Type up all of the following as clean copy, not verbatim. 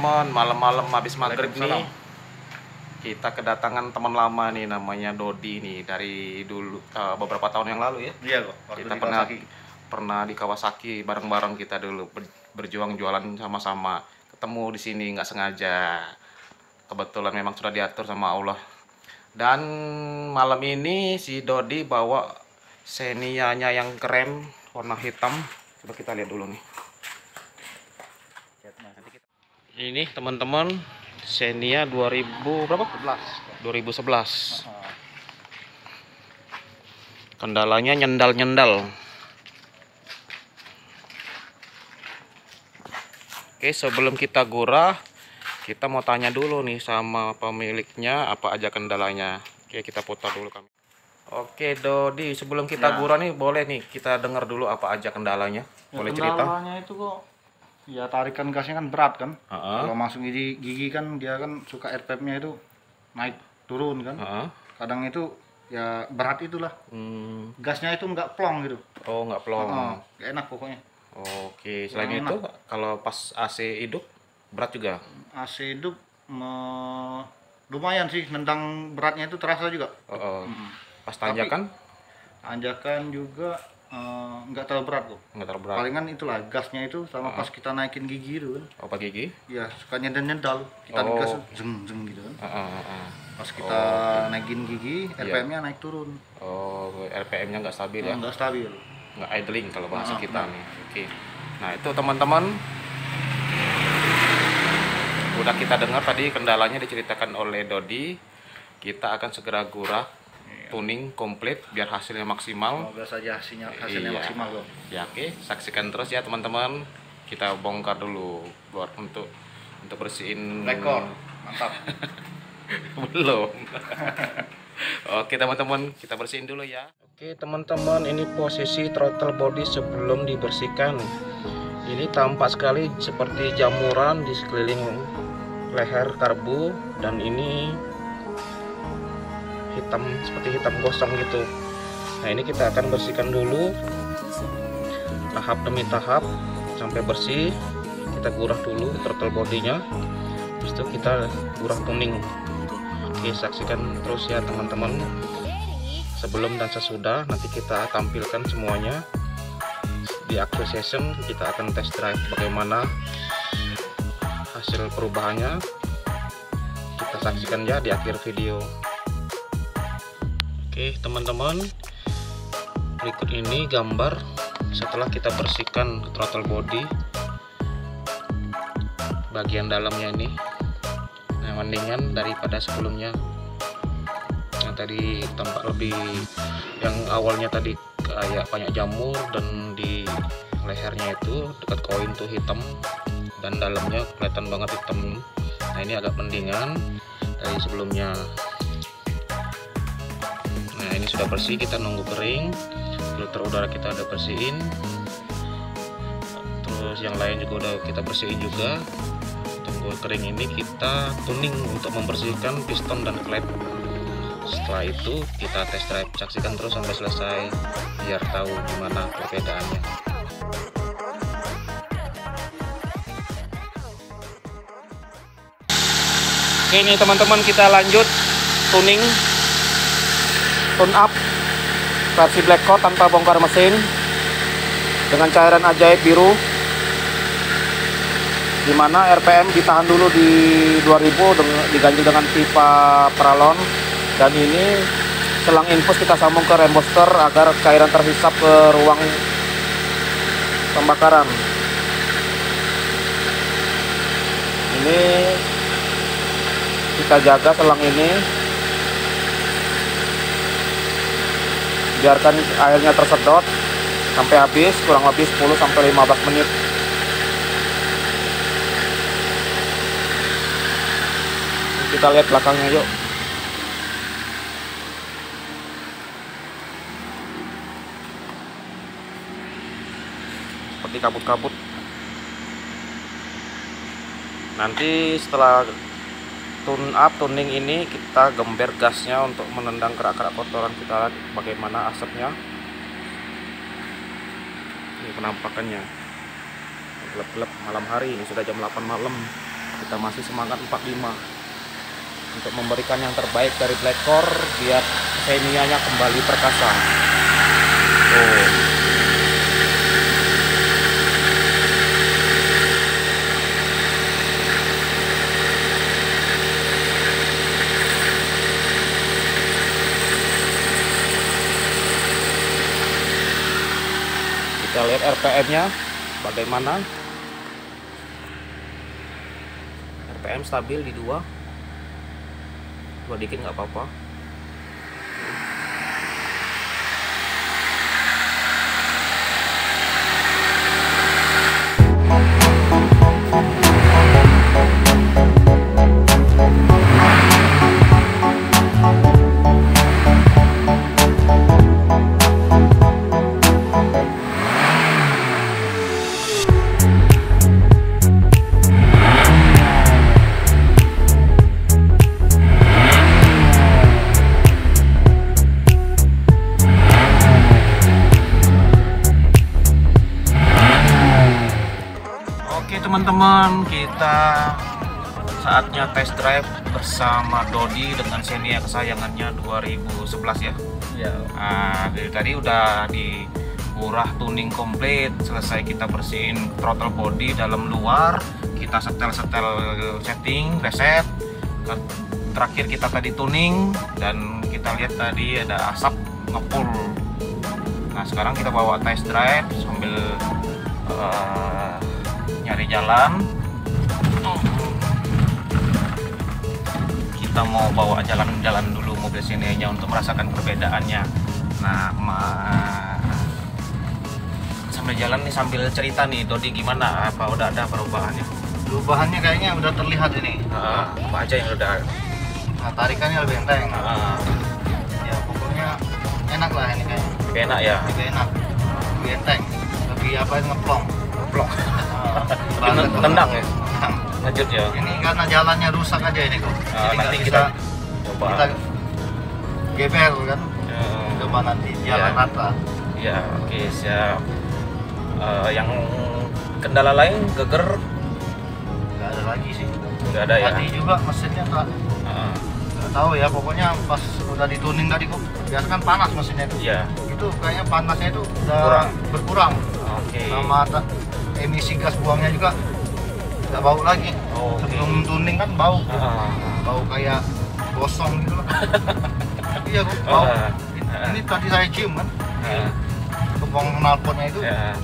teman-teman, malam-malam habis maghrib nih Waalaikumsalam. kita kedatangan teman lama nih, namanya Dodi nih, dari dulu beberapa tahun yang lalu ya. Iya kok, waktu Kita di Kawasaki. pernah di Kawasaki bareng-bareng, kita dulu berjuang jualan sama-sama. Ketemu di sini nggak sengaja. Kebetulan memang sudah diatur sama Allah. Dan malam ini si Dodi bawa Xenia-nya yang keren warna hitam. Coba kita lihat dulu nih. Ini teman-teman, Xenia 2000 berapa? 2011. Kendalanya nyendal-nyendal. Oke, sebelum kita gurah, kita mau tanya dulu nih sama pemiliknya apa aja kendalanya. Oke, kita putar dulu kami. Oke, Dodi, sebelum kita gurah nih, boleh nih kita dengar dulu apa aja kendalanya. Boleh cerita? Kendalanya itu kok, ya tarikan gasnya kan berat kan. Uh-uh. Kalau masuk gigi kan dia kan suka RPM-nya itu naik turun kan. Uh-uh. Kadang itu ya berat itulah. Gasnya itu nggak plong gitu. Oh, nggak plong. Nggak enak pokoknya. Oke, selain Kurang itu kalau pas AC hidup berat juga. AC hidup lumayan sih, nendang beratnya itu terasa juga. Pas tanjakan Tanjakan juga nggak terlalu berat kok. nggak terlalu berat. Palingan itulah gasnya itu sama pas kita naikin gigi itu kan. Oh, pakai gigi? Ya suka nyendal-nyendal. Kita digas jeng gitu kan. Pas kita naikin gigi, RPM-nya naik turun. Oh, RPM-nya nggak stabil ya? Nggak stabil. Nggak idling kalau bahasa kita nih. Oke. Nah, itu teman-teman udah kita dengar tadi kendalanya diceritakan oleh Dodi. Kita akan segera gurah, tuning komplit biar hasilnya maksimal. Semoga saja hasilnya Iya. maksimal kok. Ya, oke, saksikan terus ya teman-teman. Kita bongkar dulu buat untuk bersihin. Rekor, mantap. Belum. Oke teman-teman, kita bersihin dulu ya. Oke teman-teman, ini posisi throttle body sebelum dibersihkan. Ini tampak sekali seperti jamuran di sekeliling leher karbu, dan ini hitam, seperti hitam gosong gitu. Nah, ini kita akan bersihkan dulu tahap demi tahap sampai bersih. Kita gurah dulu throttle bodinya, habis itu kita gurah tuning. Oke, saksikan terus ya teman-teman. Sebelum dan sesudah nanti kita tampilkan semuanya di actual session. Kita akan test drive bagaimana hasil perubahannya. Kita saksikan ya di akhir video. Oke teman-teman, berikut ini gambar setelah kita bersihkan throttle body bagian dalamnya ini. Nah, mendingan daripada sebelumnya yang tadi tampak lebih, yang awalnya tadi kayak banyak jamur dan di lehernya itu dekat koin tuh hitam dan dalamnya kelihatan banget hitam. Nah, ini agak mendingan dari sebelumnya. Nah, ini sudah bersih, kita nunggu kering. Filter udara kita udah bersihin, terus yang lain juga udah kita bersihin juga. Tunggu kering ini kita tuning untuk membersihkan piston dan klep. Setelah itu kita test drive, saksikan terus sampai selesai biar tahu gimana perbedaannya. Oke, ini teman-teman kita lanjut tuning, tune up versi black coat tanpa bongkar mesin dengan cairan ajaib biru, dimana RPM ditahan dulu di 2000 diganti dengan pipa pralon, dan ini selang infus kita sambung ke rem booster agar cairan terhisap ke ruang pembakaran. Ini kita jaga selang ini, biarkan airnya tersedot sampai habis, kurang lebih 10-15 menit. Kita lihat belakangnya yuk. Seperti kabut-kabut. Nanti setelah tune up, tuning ini kita gember gasnya untuk menendang kerak-kerak kotoran kita, bagaimana asapnya. Ini penampakannya gelap-gelap malam hari, ini sudah jam 8 malam. Kita masih semangat 45 untuk memberikan yang terbaik dari Black Core biar Xenia-nya kembali perkasa. Kita lihat RPM-nya bagaimana. RPM stabil di 2 dikit nggak apa-apa. Teman-teman, kita saatnya test drive bersama Dodi dengan Xenia kesayangannya 2011 ya. Iya. Nah, dari tadi udah dikurah tuning komplit, selesai kita bersihin throttle body dalam luar, kita setel setting, reset. Terakhir kita tadi tuning dan kita lihat tadi ada asap ngepull. Nah, sekarang kita bawa test drive sambil nyari jalan. Kita mau bawa jalan-jalan dulu mobil Xenia-nya untuk merasakan perbedaannya. Nah, sambil jalan nih sambil cerita nih Dodi, gimana, apa udah ada perubahannya? Perubahannya kayaknya udah terlihat ini. Apa aja yang udah? Nah, tarikannya lebih enteng. Ya pokoknya enak lah ini kayaknya. Lebih enak ya? Lebih enak, lebih enteng, lebih apa, ngeplong. Tendang ya? Lanjut ya? Ini karena jalannya rusak aja ini kok. Jadi nanti nggak kita bisa coba. Kita geber kan? Coba nanti jalan rata. Ya, oke, siap. Yang kendala lain, geger? Nggak ada lagi sih. Nggak ada ya? Tadi juga mesinnya nggak tahu ya, pokoknya pas udah dituning tadi kok. Biasa kan panas mesinnya itu. Iya. Itu kayaknya panasnya itu udah berkurang. Oke. Sama emisi gas buangnya juga nggak bau lagi. Sebelum tuning kan bau, bau kayak gosong gitu loh. Iya kok, bau. Ini tadi saya cium kan, kepong knalpotnya itu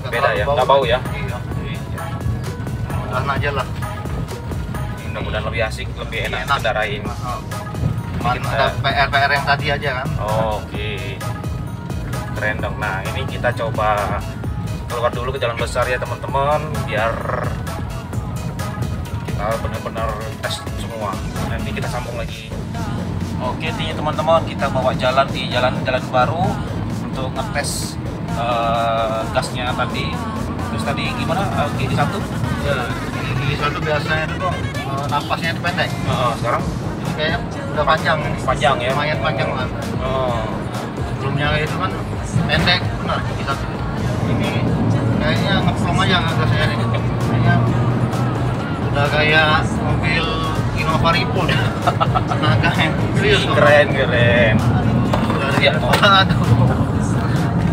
beda ya, nggak bau ya? Iya. Mudahan aja lah. Mudah-mudahan lebih asik, lebih enak kendarain. Mana ada PR yang tadi aja kan. Oke. Keren dong. Nah, ini kita coba keluar dulu ke jalan besar ya teman-teman, biar kita benar-benar tes semua. Nanti kita sambung lagi. Oke, intinya teman-teman, kita bawa jalan di jalan baru untuk ngetes gasnya tadi. Terus tadi gimana? Gigi 1? Ya, gigi 1 biasanya itu kok napasnya itu pendek. Sekarang ini kayaknya udah panjang ini. Panjang ya? Lumayan panjang lah. Sebelumnya itu kan pendek, benar gigi 1. Ini kayaknya ngeplong aja nggak saya nih. Kayaknya udah kayak mobil Innova Ripple. Tenaganya serius. Keren. Ya, aduh.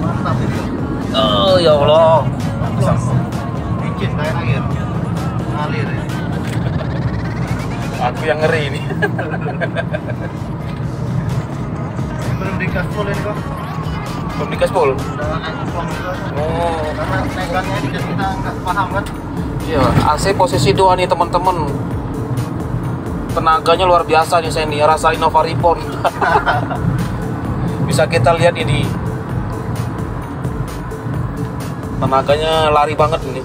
Mantap ini. Oh ya Allah. Licin kayak air. Ngalir ya. Aku yang ngeri ini. Belum digas full ini kok. Belum digas full? Udah kayak ngeplong gitu. Karena megangnya ini kita nggak paham kan. Iya, AC posisi 2 nih teman-teman. Tenaganya luar biasa nih saya nih, rasa Innova Reborn. Bisa kita lihat ini. Tenaganya lari banget ini.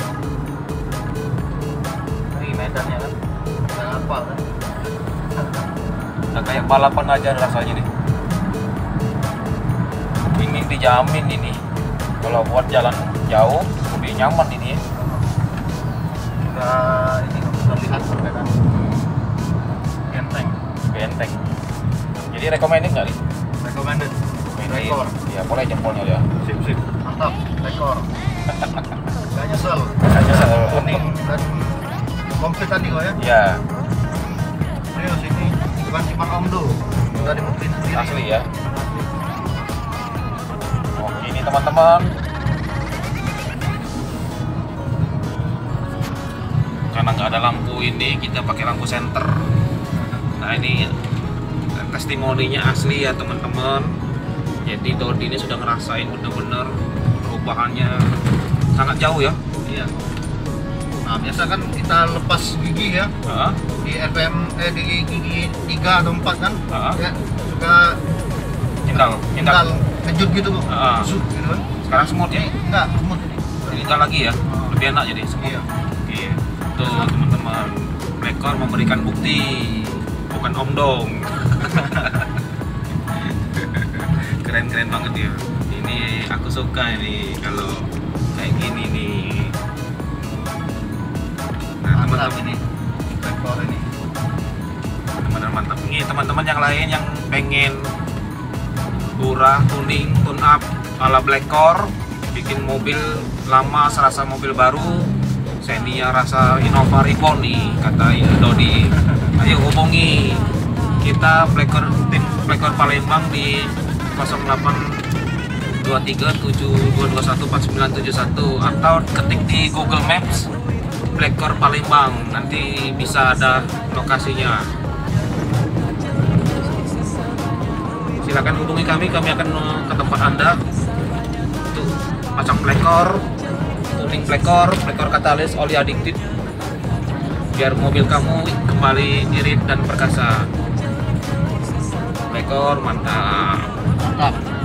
Ini medannya kan. Udah hafal kan. Nah, kayak balapan aja rasanya nih. Ini dijamin ini. Kalau buat jalan jauh lebih nyaman ini ya. Ini udah lihat perbedaan. Benteng. Jadi recommended nggak nih? Recommended. Rekor. Ya boleh jempolnya ya. Sip. Mantap. Rekor. Gak nyesel. Nggak nyesel. Kuning dan komplit tadi kok ya. Ya, Serius ini bukan cuma omdo, udah dibuktiin sendiri. asli ya. Oke, ini teman-teman. Karena nggak ada lampu ini, kita pakai lampu senter. Nah, ini testimoninya asli ya teman-teman. Jadi Dodi ini sudah ngerasain bener-bener perubahannya sangat jauh ya. Iya. Nah, biasa kan kita lepas gigi ya Heeh. di RPM di gigi 3 atau 4 kan. Heeh. Ya, suka Indal. tinggal kejut gitu kok. Heeh. Busuk gitu kan. Sekarang semut ya. Enggak, semut ini. Ini enggak lagi ya. Lebih enak jadi semut. Iya. Oke. Tuh teman-teman, Blackcore memberikan bukti, bukan omdong. Keren-keren banget ya. Ini aku suka ini kalau kayak gini nih. Nah, Mantap teman-teman ini. Rekor ini. teman-teman mantap. Ini teman-teman yang lain yang pengen murah, tuning, tune up ala Blackcore, bikin mobil lama serasa mobil baru, Xenia rasa Innova Reborn nih, kata Dodi. Ayo hubungi kita Blackcore, tim Blackcore Palembang di 082372214971 atau ketik di Google Maps Blackcore Palembang, nanti bisa ada lokasinya. Silakan hubungi kami akan ke tempat Anda untuk pasang Blackcore, tuning Blackcore katalis, oli adiktif, biar mobil kamu kembali irit dan perkasa. Blackcore mantap. Mantap.